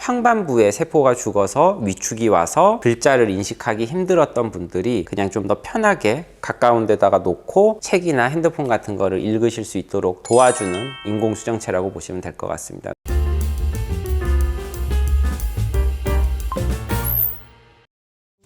황반부에 세포가 죽어서 위축이 와서 글자를 인식하기 힘들었던 분들이 그냥 좀 더 편하게 가까운 데다가 놓고 책이나 핸드폰 같은 거를 읽으실 수 있도록 도와주는 인공수정체라고 보시면 될 것 같습니다.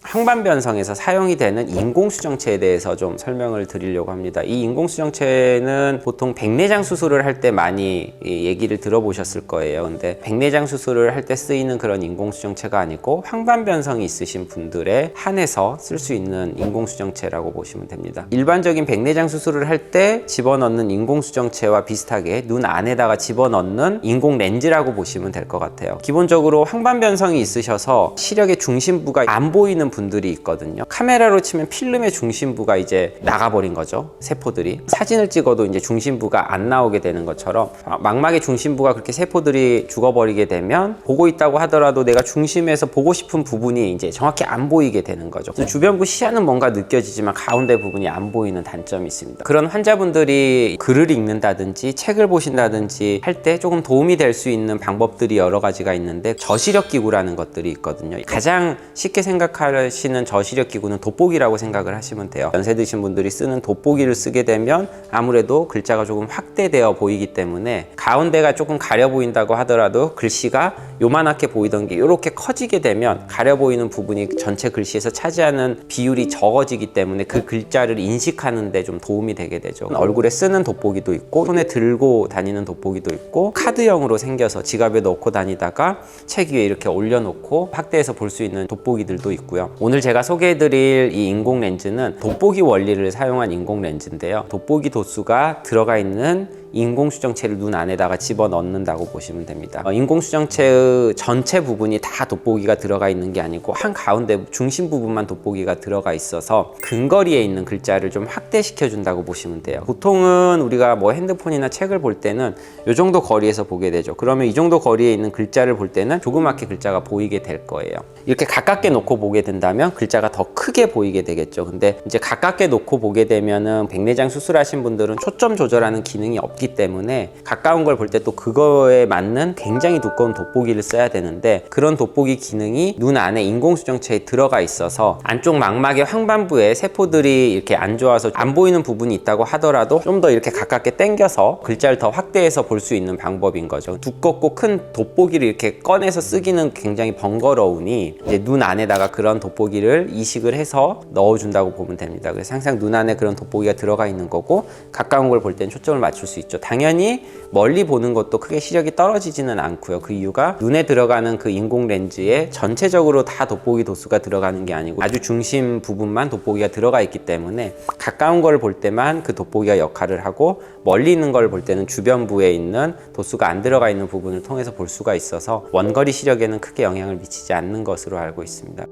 황반변성에서 사용이 되는 인공수정체에 대해서 좀 설명을 드리려고 합니다. 이 인공수정체는 보통 백내장 수술을 할 때 많이 얘기를 들어보셨을 거예요. 근데 백내장 수술을 할 때 쓰이는 그런 인공수정체가 아니고 황반변성이 있으신 분들에 한해서 쓸 수 있는 인공수정체라고 보시면 됩니다. 일반적인 백내장 수술을 할 때 집어넣는 인공수정체와 비슷하게 눈 안에다가 집어넣는 인공렌즈라고 보시면 될 것 같아요. 기본적으로 황반변성이 있으셔서 시력의 중심부가 안 보이는 분들이 있거든요. 카메라로 치면 필름의 중심부가 이제 나가버린 거죠. 세포들이. 사진을 찍어도 이제 중심부가 안 나오게 되는 것처럼 망막의 중심부가 그렇게 세포들이 죽어버리게 되면 보고 있다고 하더라도 내가 중심에서 보고 싶은 부분이 이제 정확히 안 보이게 되는 거죠. 주변부 시야는 뭔가 느껴지지만 가운데 부분이 안 보이는 단점이 있습니다. 그런 환자분들이 글을 읽는다든지 책을 보신다든지 할 때 조금 도움이 될 수 있는 방법들이 여러 가지가 있는데 저시력 기구라는 것들이 있거든요. 가장 쉽게 생각하시는 저시력 기구는 돋보기라고 생각을 하시면 돼요. 연세 드신 분들이 쓰는 돋보기를 쓰게 되면 아무래도 글자가 조금 확대되어 보이기 때문에 가운데가 조금 가려 보인다고 하더라도 글씨가 요만하게 보이던 게 이렇게 커지게 되면 가려 보이는 부분이 전체 글씨에서 차지하는 비율이 적어지기 때문에 그 글자를 인식하는 데 좀 도움이 되게 되죠. 얼굴에 쓰는 돋보기도 있고 손에 들고 다니는 돋보기도 있고 카드형으로 생겨서 지갑에 넣고 다니다가 책 위에 이렇게 올려놓고 확대해서 볼 수 있는 돋보기들도 있고요. 오늘 제가 소개해드릴 이 인공렌즈는 돋보기 원리를 사용한 인공렌즈인데요. 돋보기 도수가 들어가 있는 인공수정체를 눈 안에다가 집어넣는다고 보시면 됩니다. 인공수정체의 전체 부분이 다 돋보기가 들어가 있는 게 아니고 한가운데 중심 부분만 돋보기가 들어가 있어서 근거리에 있는 글자를 좀 확대시켜 준다고 보시면 돼요. 보통은 우리가 뭐 핸드폰이나 책을 볼 때는 이 정도 거리에서 보게 되죠. 그러면 이 정도 거리에 있는 글자를 볼 때는 조그맣게 글자가 보이게 될 거예요. 이렇게 가깝게 놓고 보게 된다면 글자가 더 크게 보이게 되겠죠. 근데 이제 가깝게 놓고 보게 되면은 백내장 수술하신 분들은 초점 조절하는 기능이 없기 때문에 가까운 걸 볼 때 또 그거에 맞는 굉장히 두꺼운 돋보기를 써야 되는데 그런 돋보기 기능이 눈 안에 인공수정체에 들어가 있어서 안쪽 망막의 황반부에 세포들이 이렇게 안 좋아서 안 보이는 부분이 있다고 하더라도 좀 더 이렇게 가깝게 당겨서 글자를 더 확대해서 볼 수 있는 방법인 거죠. 두껍고 큰 돋보기를 이렇게 꺼내서 쓰기는 굉장히 번거로우니 이제 눈 안에다가 그런 돋보기를 이식을 해서 넣어준다고 보면 됩니다. 그래서 항상 눈 안에 그런 돋보기가 들어가 있는 거고 가까운 걸 볼 때는 초점을 맞출 수 있죠. 당연히 멀리 보는 것도 크게 시력이 떨어지지는 않고요. 그 이유가 눈에 들어가는 그 인공 렌즈에 전체적으로 다 돋보기 도수가 들어가는 게 아니고 아주 중심 부분만 돋보기가 들어가 있기 때문에 가까운 걸 볼 때만 그 돋보기가 역할을 하고 멀리 있는 걸 볼 때는 주변부에 있는 도수가 안 들어가 있는 부분을 통해서 볼 수가 있어서 원거리 시력에는 크게 영향을 미치지 않는 것으로 알고 있습니다.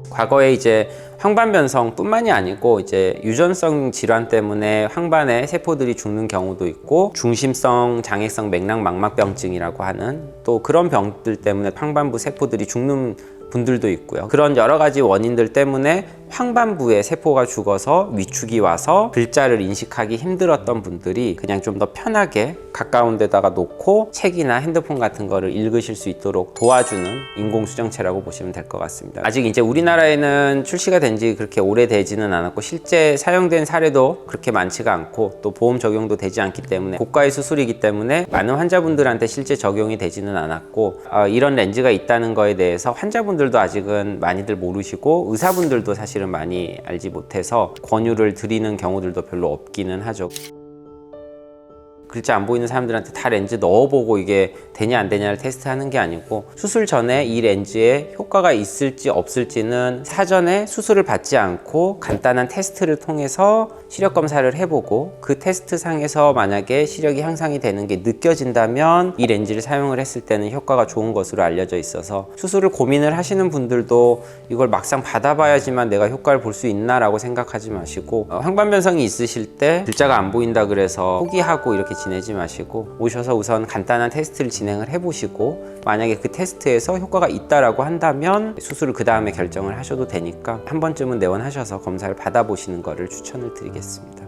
과거에 이제 황반변성 뿐만이 아니고 이제 유전성 질환 때문에 황반의 세포들이 죽는 경우도 있고 중심성 장애성 맥락 망막병증이라고 하는 또 그런 병들 때문에 황반부 세포들이 죽는 분들도 있고요. 그런 여러 가지 원인들 때문에 황반부에 세포가 죽어서 위축이 와서 글자를 인식하기 힘들었던 분들이 그냥 좀 더 편하게 가까운 데다가 놓고 책이나 핸드폰 같은 거를 읽으실 수 있도록 도와주는 인공수정체라고 보시면 될 것 같습니다. 아직 이제 우리나라에는 출시가 된 지 그렇게 오래되지는 않았고 실제 사용된 사례도 그렇게 많지가 않고 또 보험 적용도 되지 않기 때문에 고가의 수술이기 때문에 많은 환자분들한테 실제 적용이 되지는 않았고 이런 렌즈가 있다는 거에 대해서 환자분들도 아직은 많이들 모르시고 의사분들도 사실은 많이 알지 못해서 권유를 드리는 경우들도 별로 없기는 하죠. 글자 안 보이는 사람들한테 다 렌즈 넣어보고 이게 되냐 안 되냐를 테스트하는 게 아니고 수술 전에 이 렌즈에 효과가 있을지 없을지는 사전에 수술을 받지 않고 간단한 테스트를 통해서 시력 검사를 해보고 그 테스트 상에서 만약에 시력이 향상이 되는 게 느껴진다면 이 렌즈를 사용을 했을 때는 효과가 좋은 것으로 알려져 있어서 수술을 고민을 하시는 분들도 이걸 막상 받아봐야지만 내가 효과를 볼 수 있나 라고 생각하지 마시고 황반변성이 있으실 때 글자가 안 보인다 그래서 포기하고 이렇게 지내지 마시고 오셔서 우선 간단한 테스트를 진행을 해보시고 만약에 그 테스트에서 효과가 있다라고 한다면 수술을 그 다음에 결정을 하셔도 되니까 한 번쯤은 내원하셔서 검사를 받아보시는 것을 추천을 드리겠습니다.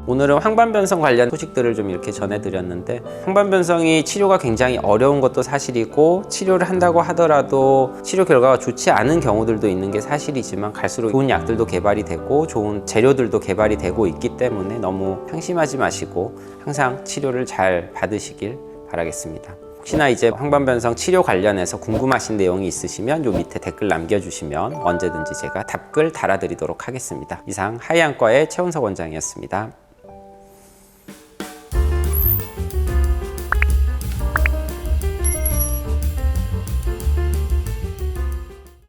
오늘은 황반변성 관련 소식들을 좀 이렇게 전해드렸는데, 황반변성이 치료가 굉장히 어려운 것도 사실이고, 치료를 한다고 하더라도 치료 결과가 좋지 않은 경우들도 있는 게 사실이지만, 갈수록 좋은 약들도 개발이 되고 좋은 재료들도 개발이 되고 있기 때문에 너무 상심하지 마시고 항상 치료를 잘 받으시길 바라겠습니다. 혹시나 이제 황반변성 치료 관련해서 궁금하신 내용이 있으시면 요 밑에 댓글 남겨주시면 언제든지 제가 답글 달아드리도록 하겠습니다. 이상 하이안과의 최원석 원장이었습니다.